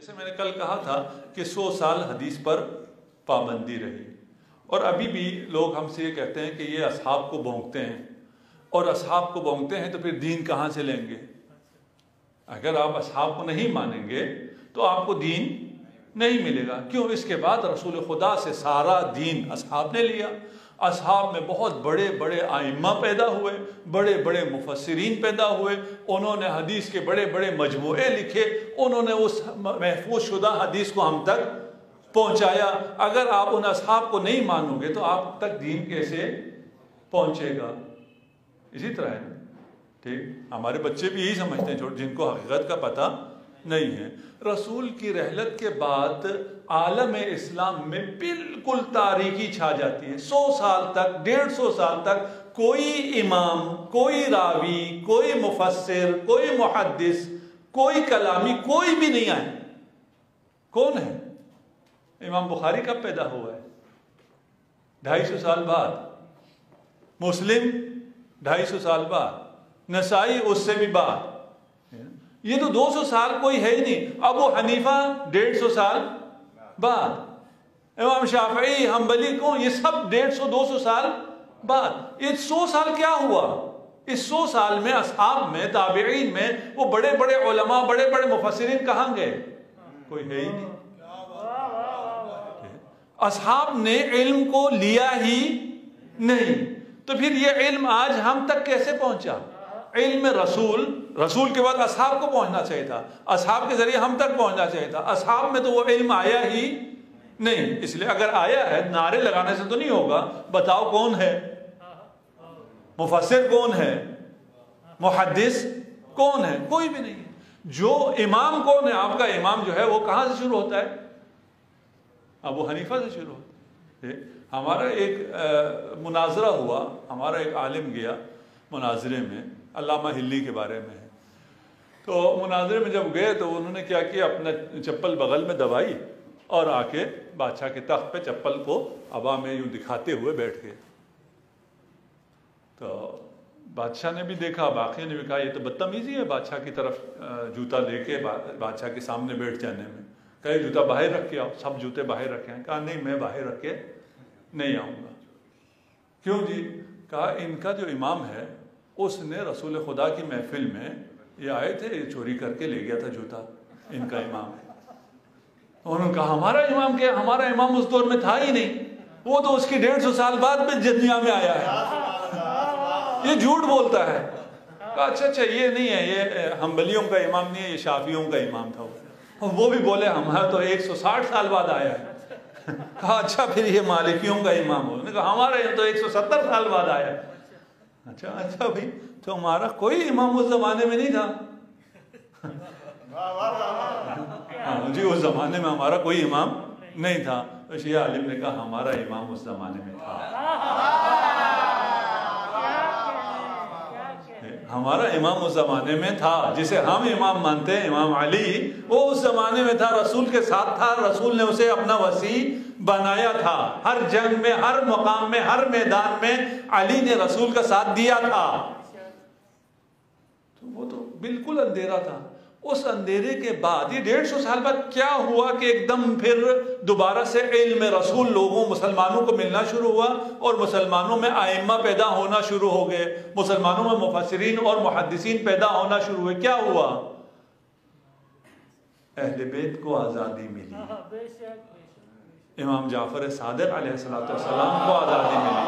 जैसे मैंने कल कहा था कि 100 साल हदीस पर पाबंदी रही, और अभी भी लोग हमसे ये कहते हैं कि ये असहाब को भोंकते हैं, और असहाब को भोंकते हैं तो फिर दीन कहाँ से लेंगे? अगर आप असहाब को नहीं मानेंगे तो आपको दीन नहीं मिलेगा। क्यों? इसके बाद रसूल खुदा से सारा दीन असहाब ने लिया। असहाब में बहुत बड़े बड़े आइम्मा पैदा हुए, बड़े बड़े मुफस्सिरीन पैदा हुए, उन्होंने हदीस के बड़े बड़े मजमूए लिखे, उन्होंने उस महफूज शुदा हदीस को हम तक पहुंचाया। अगर आप उन असहाब को नहीं मानोगे तो आप तक दीन कैसे पहुंचेगा? इसी तरह है ना, ठीक। हमारे बच्चे भी यही समझते हैं जिनको हकीकत का पता नहीं है। रसूल की रहलत के बाद आलम इस्लाम में बिल्कुल तारीकी छा जाती है। 100 साल तक, 150 साल तक कोई इमाम, कोई रावी, कोई मुफस्सिर, कोई मुहद्दिस, कोई कलामी, कोई भी नहीं आए। कौन है? इमाम बुखारी कब पैदा हुआ है? 250 साल बाद। मुस्लिम 250 साल बाद। नसाई उससे भी बाद। ये तो 200 साल कोई है ही नहीं। अबू हनीफा 150 साल बाद। इमाम शाफई, हम्बली को ये सब 150-200 साल बाद। ये 100 साल क्या हुआ? इस 100 साल में असहाब में, ताबईन में वो बड़े बड़े उलमा, बड़े बड़े मुफस्सिरीन कहाँ गए? कोई है ही नहीं। असहाब ने इल्म को लिया ही नहीं, तो फिर ये इल्म आज हम तक कैसे पहुंचा? इल्म रसूल के बाद असहाब को पहुंचना चाहिए था, असहाब के जरिए हम तक पहुंचना चाहिए था। असहाब में तो वो इल्म आया ही नहीं। इसलिए अगर आया है, नारे लगाने से तो नहीं होगा। बताओ कौन है? मुफस्सिर कौन है? मुहद्दिस कौन है? कोई भी नहीं। जो इमाम कौन है? आपका इमाम जो है वो कहां से शुरू होता है? अबू हनीफा से शुरू होता है। हमारा एक मुनाजरा हुआ, हमारा एक आलिम गया मुनाजरे में, अल्लामा हिल्ली के बारे में है। तो मुनाजरे में जब गए तो उन्होंने क्या किया, अपना चप्पल बगल में दबाई और आके बादशाह के तख्त पे चप्पल को हवा में यूं दिखाते हुए बैठ गए। तो बादशाह ने भी देखा, बाकी ने भी कहा ये तो बदतमीजी है बादशाह की तरफ जूता लेके बादशाह के सामने बैठ जाने में। कहे जूता बाहर रख के आओ। सब जूते बाहर रखे हैं। कहा नहीं, मैं बाहर रख के नहीं आऊँगा। क्यों जी? कहा इनका जो इमाम है उसने रसूल खुदा की महफिल में ये आए थे, ये चोरी करके ले गया था जूता, इनका इमाम। उन्होंने कहा हमारा इमाम क्या? हमारा इमाम उस दौर में था ही नहीं, वो तो उसकी 150 साल बाद में दुनिया में आया है। ये झूठ बोलता है। कहा अच्छा ये नहीं है, ये हम्बलियों का इमाम नहीं है, ये शाफियों का इमाम था। वो भी बोले हमारा तो 160 साल बाद आया है। कहा अच्छा फिर ये मालिकियों का इमाम हो? कहा हमारा ये तो 170 साल बाद आया है। अच्छा भाई, तो हमारा कोई इमाम उस जमाने में नहीं था। जी उस जमाने में हमारा कोई इमाम नहीं था। तो शिया आलिम ने कहा हमारा इमाम उस जमाने में था। हमारा इमाम उस जमाने में था, जिसे हम इमाम मानते हैं, इमाम अली, वो उस जमाने में था, रसूल के साथ था। रसूल ने उसे अपना वसी बनाया था। हर जंग में, हर मुकाम में, हर मैदान में अली ने रसूल का साथ दिया था। तो वो तो बिल्कुल अंधेरा था। उस अंधेरे के बाद ये 150 साल बाद क्या हुआ कि एकदम फिर दोबारा से इल्म रसूल लोगों, मुसलमानों को मिलना शुरू हुआ, और मुसलमानों में आइम्मा पैदा होना शुरू हो गए, मुसलमानों में मुफस्सिरीन और मुहद्दिसीन पैदा होना शुरू हुए। क्या हुआ? अहले बैत को आज़ादी मिली। इमाम जाफर सादिक अलैहिस्सलाम को आज़ादी मिली।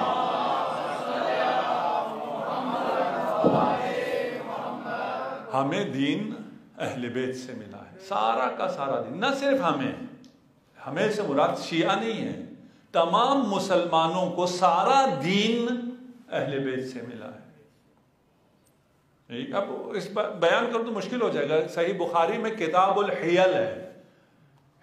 हमें दीन अहले बैत से मिला है, सारा का सारा दीन। न सिर्फ हमें से मुराद शिया नहीं है, तमाम मुसलमानों को सारा दीन अहले बैत से मिला है। अब इस बयान कर तो मुश्किल हो जाएगा। सही बुखारी में किताबुल हियल है।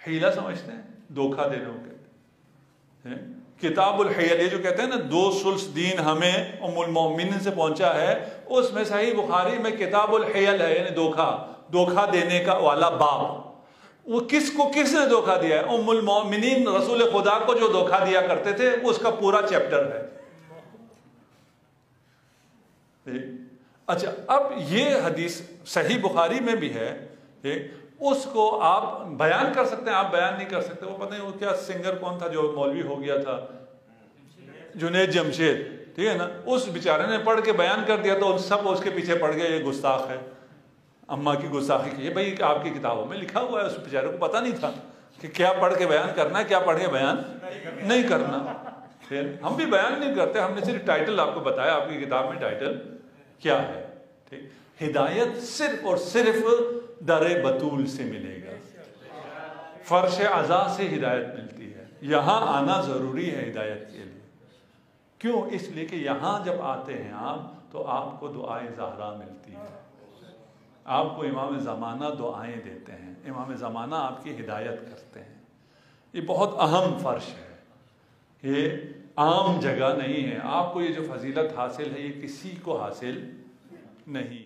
हीला समझते हैं? धोखा देने को कहते हैं। किताबुल हियल, ये जो कहते हैं ना 2 सुल्स दीन हमें उम्मुल मोमिनीन से पहुंचा है, उसमें सही बुखारी में किताबुल हियल है, यानी धोखा देने का वाला बाब। वो किसने धोखा दिया है? उम्मुल मोमिनीन रसूल खुदा को जो धोखा दिया करते थे, उसका पूरा चैप्टर है। अच्छा, अब ये हदीस सही बुखारी में भी है। उसको आप बयान कर सकते हैं, आप बयान नहीं कर सकते। वो पता नहीं वो क्या सिंगर कौन था जो मौलवी हो गया था, जुनैद जमशेद, ठीक है ना, उस बेचारे ने पढ़ के बयान कर दिया तो सब उसके पीछे पड़ गए, ये गुस्ताख है, अम्मा की गुस्ताखी की। भाई आपकी किताबों में लिखा हुआ है, उस बेचारे को पता नहीं था कि क्या पढ़ के बयान करना है, क्या पढ़ के बयान नहीं करना। फिर हम भी बयान नहीं करते, हमने सिर्फ टाइटल आपको बताया, आपकी किताब में टाइटल क्या है। ठीक, हिदायत सिर्फ और सिर्फ दर बतूल से मिलेगा, फर्श अज़ा से हिदायत मिलती है। यहाँ आना ज़रूरी है हिदायत के लिए। क्यों? इसलिए कि यहाँ जब आते हैं आप तो आपको दुआए ज़हरा मिलती है, आपको इमाम ज़माना दुआएं देते हैं, इमाम ज़माना आपकी हिदायत करते हैं। ये बहुत अहम फ़र्श है, ये आम जगह नहीं है। आपको ये जो फजीलत हासिल है ये किसी को हासिल नहीं।